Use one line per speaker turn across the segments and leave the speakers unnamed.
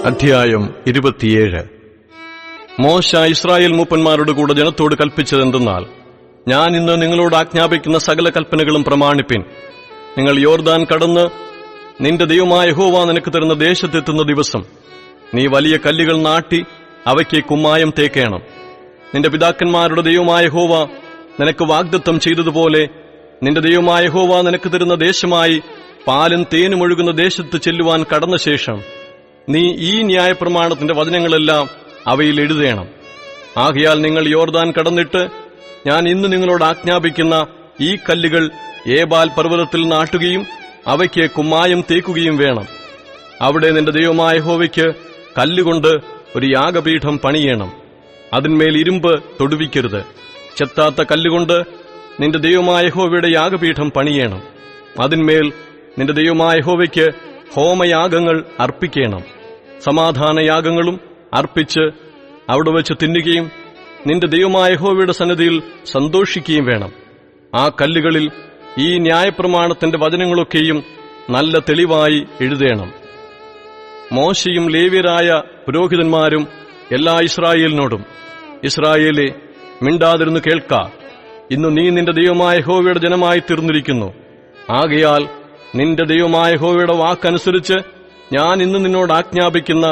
അധ്യായം 27. മോശ ഇസ്രായേൽ മൂപ്പന്മാരോട് കൂടെ ജനത്തോട് കൽപ്പിച്ചതെന്തെന്നാൽ, ഞാൻ ഇന്ന് നിങ്ങളോട് ആജ്ഞാപിക്കുന്ന സകല കൽപ്പനകളും പ്രമാണിപ്പിൻ. നിങ്ങൾ യോർദാൻ കടന്ന് നിന്റെ ദൈവമായ യഹോവ നിനക്ക് തരുന്ന ദേശത്തെത്തുന്ന ദിവസം നീ വലിയ കല്ലുകൾ നാട്ടി അവയ്ക്ക് കുമ്മായം തേക്കേണം. നിന്റെ പിതാക്കന്മാരുടെ ദൈവമായ യഹോവ നിനക്ക് വാഗ്ദത്തം ചെയ്തതുപോലെ നിന്റെ ദൈവമായ യഹോവ നിനക്ക് തരുന്ന ദേശമായി പാലും തേനും ഒഴുകുന്ന ദേശത്ത് ചെല്ലുവാൻ കടന്ന ശേഷം നീ ഈ ന്യായപ്രമാണത്തിന്റെ വചനങ്ങളെല്ലാം അവയിൽ എഴുതേണം. ആകയാൽ നിങ്ങൾ യോർദാൻ കടന്നിട്ട് ഞാൻ ഇന്ന് നിങ്ങളോട് ആജ്ഞാപിക്കുന്ന ഈ കല്ലുകൾ ഏബാൽ പർവ്വതത്തിൽ നാട്ടുകയും അവയ്ക്ക് കുമ്മായം തേക്കുകയും വേണം. അവിടെ നിന്റെ ദൈവമായ യഹോവയ്ക്ക് കല്ലുകൊണ്ട് ഒരു യാഗപീഠം പണിയണം. അതിന്മേൽ ഇരുമ്പ് തൊടുവിക്കരുത്. ചെത്താത്ത കല്ലുകൊണ്ട് നിന്റെ ദൈവമായ യഹോവയുടെ യാഗപീഠം പണിയണം. അതിന്മേൽ നിന്റെ ദൈവമായ യഹോവയ്ക്ക് ഹോമയാഗങ്ങൾ അർപ്പിക്കണം. സമാധാനയാഗങ്ങളും അർപ്പിച്ച് അവിടെ വെച്ച് തിന്നുകയും നിന്റെ ദൈവമായ യഹോവയുടെ സന്നിധിയിൽ സന്തോഷിക്കുകയും വേണം. ആ കല്ലുകളിൽ ഈ ന്യായപ്രമാണത്തിന്റെ വചനങ്ങളൊക്കെയും നല്ല തെളിവായി എഴുതേണം. മോശയും ലേവ്യരായ പുരോഹിതന്മാരും എല്ലാ ഇസ്രായേലിനോടും, ഇസ്രായേലേ, മിണ്ടാതിരുന്നു കേൾക്ക. ഇന്ന് നീ നിന്റെ ദൈവമായ യഹോവയുടെ ജനമായി തീർന്നിരിക്കുന്നു. ആകയാൽ നിന്റെ ദൈവമായ യഹോവയുടെ വാക്കനുസരിച്ച് ഞാൻ ഇന്ന് നിന്നോട് ആജ്ഞാപിക്കുന്ന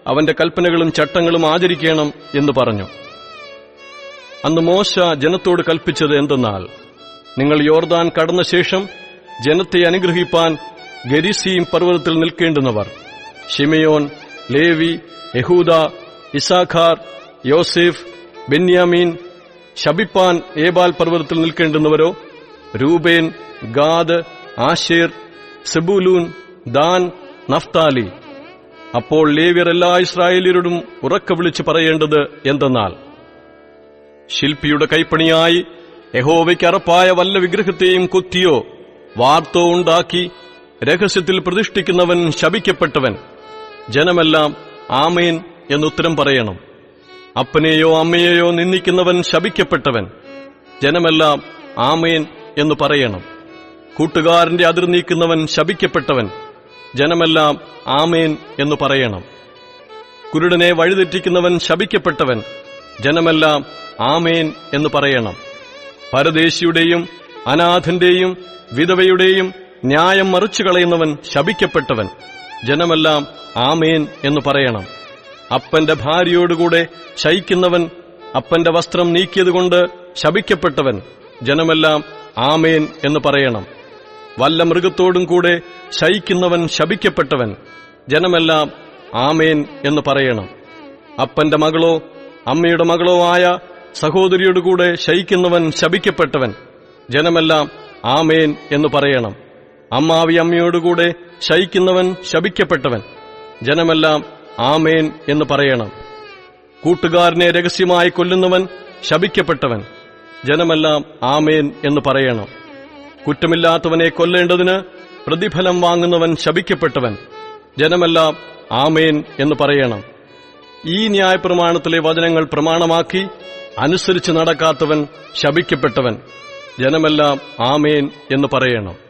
അവന്റെ കൽപ്പനകളും ചട്ടങ്ങളും ആചരിക്കണം എന്ന് പറഞ്ഞു. അന്ന് മോശ ജനത്തോട് കൽപ്പിച്ചത് എന്തെന്നാൽ, നിങ്ങൾ യോർദാൻ കടന്ന ശേഷം ജനത്തെ അനുഗ്രഹിപ്പാൻ ഗരിസീം പർവ്വതത്തിൽ നിൽക്കേണ്ടുന്നവർ ശിമെയോൻ, ലേവി, യഹൂദ, ഇസാഖാർ, യോസേഫ്, ബെന്യാമീൻ ശപിപ്പാൻ ഏബാൽ പർവ്വതത്തിൽ നിൽക്കേണ്ടുന്നവരോ രൂബേൻ, ഗാദ്, ആശേർ, സെബൂലൂൻ, ദാൻ, നഫ്താലി. അപ്പോൾ ലേവ്യർ എല്ലാ ഇസ്രായേലിയരോടും ഉറക്കെ വിളിച്ചു പറയേണ്ടത് എന്തെന്നാൽ, ശില്പിയുടെ കൈപ്പണിയായി യഹോവയ്ക്ക് അറപ്പായ വല്ല വിഗ്രഹത്തെയും കൊത്തിയോ വാർത്തോ ഉണ്ടാക്കി രഹസ്യത്തിൽ പ്രതിഷ്ഠിക്കുന്നവൻ ശപിക്കപ്പെട്ടവൻ. ജനമെല്ലാം ആമേൻ എന്നുത്തരം പറയണം. അപ്പനെയോ അമ്മയെയോ നിന്ദിക്കുന്നവൻ ശപിക്കപ്പെട്ടവൻ. ജനമെല്ലാം ആമേൻ എന്നു പറയണം. കൂട്ടുകാരന്റെ അതിർ നീക്കുന്നവൻ ശപിക്കപ്പെട്ടവൻ. ജനമെല്ലാം ആമേൻ എന്നു പറയണം. കുരുടനെ വഴിതെറ്റിക്കുന്നവൻ ശപിക്കപ്പെട്ടവൻ. ജനമെല്ലാം ആമേൻ എന്നു പറയണം. പരദേശിയുടെയും അനാഥന്റെയും വിധവയുടെയും ന്യായം മറിച്ചുകളയുന്നവൻ ശപിക്കപ്പെട്ടവൻ. ജനമെല്ലാം ആമേൻ എന്നു പറയണം. അപ്പന്റെ ഭാര്യയോടുകൂടെ ശയിക്കുന്നവൻ അപ്പന്റെ വസ്ത്രം നീക്കിയതുകൊണ്ട് ശപിക്കപ്പെട്ടവൻ. ജനമെല്ലാം ആമേൻ എന്നു പറയണം. വല്ല മൃഗത്തോടും കൂടെ ശയിക്കുന്നവൻ ശപിക്കപ്പെട്ടവൻ. ജനമെല്ലാം ആമേൻ എന്ന് പറയണം. അപ്പന്റെ മകളോ അമ്മയുടെ മകളോ ആയ സഹോദരിയോടുകൂടെ ശയിക്കുന്നവൻ ശപിക്കപ്പെട്ടവൻ. ജനമെല്ലാം ആമേൻ എന്ന് പറയണം. അമ്മാവി അമ്മയോടുകൂടെ ശയിക്കുന്നവൻ ശപിക്കപ്പെട്ടവൻ. ജനമെല്ലാം ആമേൻ എന്ന് പറയണം. കൂട്ടുകാരനെ രഹസ്യമായി കൊല്ലുന്നവൻ ശപിക്കപ്പെട്ടവൻ. ജനമെല്ലാം ആമേൻ എന്ന് പറയണം. കുറ്റമില്ലാത്തവനെ കൊല്ലേണ്ടതിന് പ്രതിഫലം വാങ്ങുന്നവൻ ശപിക്കപ്പെട്ടവൻ. ജനമെല്ലാം ആമേൻ എന്ന് പറയണം. ഈ ന്യായപ്രമാണത്തിലെ വചനങ്ങൾ പ്രമാണമാക്കി അനുസരിച്ച് നടക്കാത്തവൻ ശപിക്കപ്പെട്ടവൻ. ജനമെല്ലാം ആമേൻ എന്ന് പറയണം.